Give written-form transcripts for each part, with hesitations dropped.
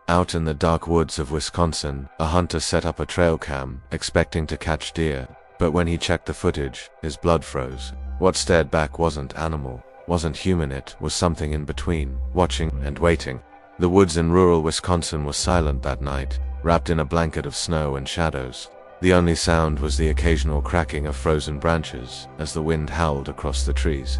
Out in the dark woods of Wisconsin, a hunter set up a trail cam, expecting to catch deer, but when he checked the footage, his blood froze. What stared back wasn't animal, wasn't human, it was something in between, watching and waiting. The woods in rural Wisconsin were silent that night, wrapped in a blanket of snow and shadows. The only sound was the occasional cracking of frozen branches as the wind howled across the trees.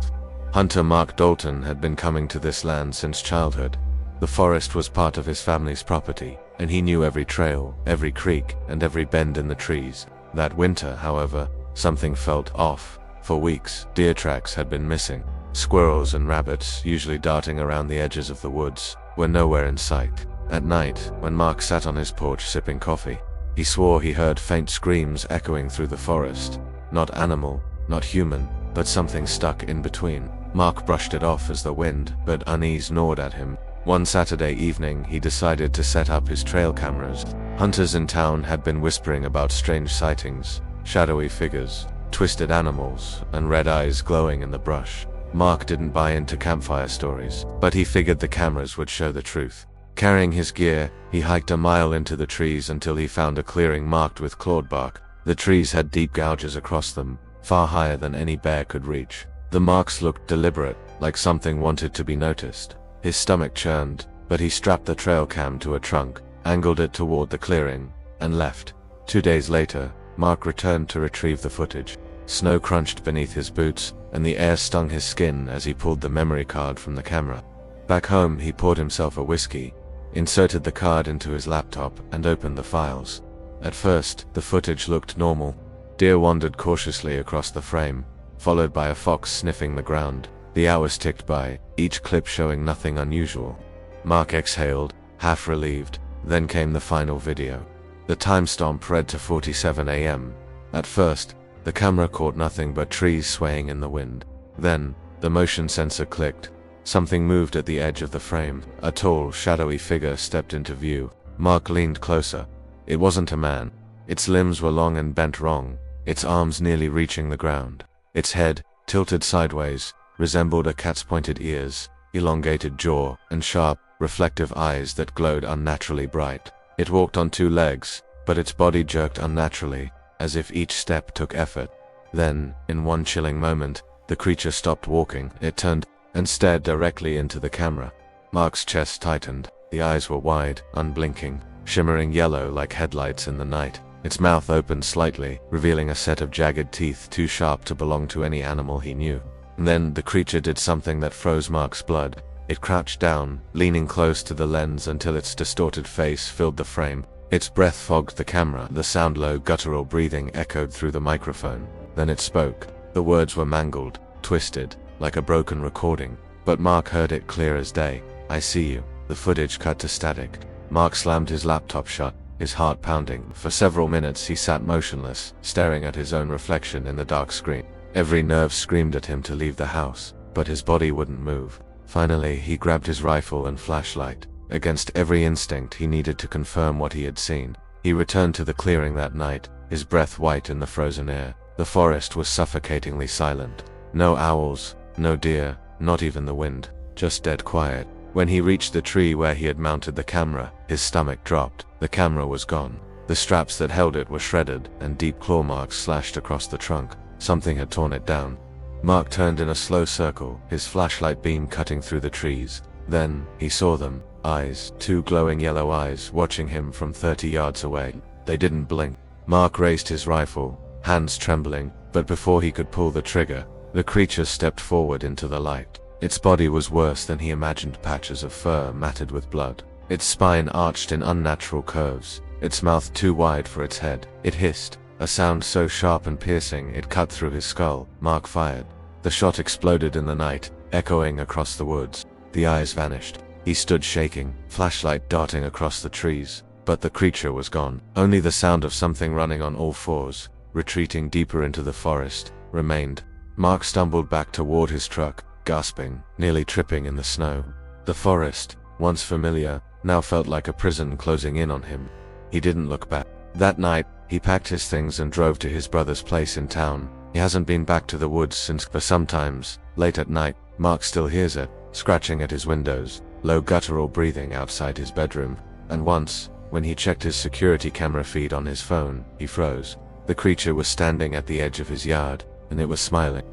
Hunter Mark Dalton had been coming to this land since childhood. The forest was part of his family's property, and he knew every trail, every creek, and every bend in the trees. That winter, however, something felt off. For weeks, deer tracks had been missing. Squirrels and rabbits, usually darting around the edges of the woods, were nowhere in sight. At night, when Mark sat on his porch sipping coffee, he swore he heard faint screams echoing through the forest. Not animal, not human, but something stuck in between. Mark brushed it off as the wind, but unease gnawed at him. One Saturday evening, he decided to set up his trail cameras. Hunters in town had been whispering about strange sightings, shadowy figures, twisted animals, and red eyes glowing in the brush. Mark didn't buy into campfire stories, but he figured the cameras would show the truth. Carrying his gear, he hiked a mile into the trees until he found a clearing marked with clawed bark. The trees had deep gouges across them, far higher than any bear could reach. The marks looked deliberate, like something wanted to be noticed. His stomach churned, but he strapped the trail cam to a trunk, angled it toward the clearing, and left. 2 days later, Mark returned to retrieve the footage. Snow crunched beneath his boots, and the air stung his skin as he pulled the memory card from the camera. Back home, he poured himself a whiskey, inserted the card into his laptop, and opened the files. At first, the footage looked normal. Deer wandered cautiously across the frame, followed by a fox sniffing the ground. The hours ticked by, each clip showing nothing unusual. Mark exhaled, half relieved. Then came the final video. The timestamp read to 47 AM. At first, the camera caught nothing but trees swaying in the wind. Then, the motion sensor clicked. Something moved at the edge of the frame. A tall, shadowy figure stepped into view. Mark leaned closer. It wasn't a man. Its limbs were long and bent wrong, its arms nearly reaching the ground. Its head, tilted sideways, resembled a cat's pointed ears, elongated jaw, and sharp, reflective eyes that glowed unnaturally bright. It walked on 2 legs, but its body jerked unnaturally, as if each step took effort. Then, in one chilling moment, the creature stopped walking. It turned and stared directly into the camera. Mark's chest tightened. The eyes were wide, unblinking, shimmering yellow like headlights in the night. Its mouth opened slightly, revealing a set of jagged teeth too sharp to belong to any animal he knew. Then the creature did something that froze Mark's blood. It crouched down, leaning close to the lens until its distorted face filled the frame. Its breath fogged the camera. The sound, low guttural breathing, echoed through the microphone. Then it spoke. The words were mangled, twisted, like a broken recording, but Mark heard it clear as day. "I see you." The footage cut to static. Mark slammed his laptop shut, his heart pounding. For several minutes he sat motionless, staring at his own reflection in the dark screen. Every nerve screamed at him to leave the house, but his body wouldn't move. Finally, he grabbed his rifle and flashlight. Against every instinct, he needed to confirm what he had seen. He returned to the clearing that night, his breath white in the frozen air. The forest was suffocatingly silent. No owls, no deer, not even the wind, just dead quiet. When he reached the tree where he had mounted the camera, his stomach dropped. The camera was gone. The straps that held it were shredded, and deep claw marks slashed across the trunk. Something had torn it down. Mark turned in a slow circle, his flashlight beam cutting through the trees. Then, he saw them. Eyes, 2 glowing yellow eyes, watching him from 30 yards away. They didn't blink. Mark raised his rifle, hands trembling, but before he could pull the trigger, the creature stepped forward into the light. Its body was worse than he imagined, patches of fur matted with blood. Its spine arched in unnatural curves, its mouth too wide for its head. It hissed, a sound so sharp and piercing it cut through his skull. Mark fired. The shot exploded in the night, echoing across the woods. The eyes vanished. He stood shaking, flashlight darting across the trees, but the creature was gone. Only the sound of something running on all 4s, retreating deeper into the forest, remained. Mark stumbled back toward his truck, gasping, nearly tripping in the snow. The forest, once familiar, now felt like a prison closing in on him. He didn't look back. That night, he packed his things and drove to his brother's place in town. He hasn't been back to the woods since. For sometimes, late at night, Mark still hears it, scratching at his windows, low guttural breathing outside his bedroom. And once, when he checked his security camera feed on his phone, he froze. The creature was standing at the edge of his yard, and it was smiling.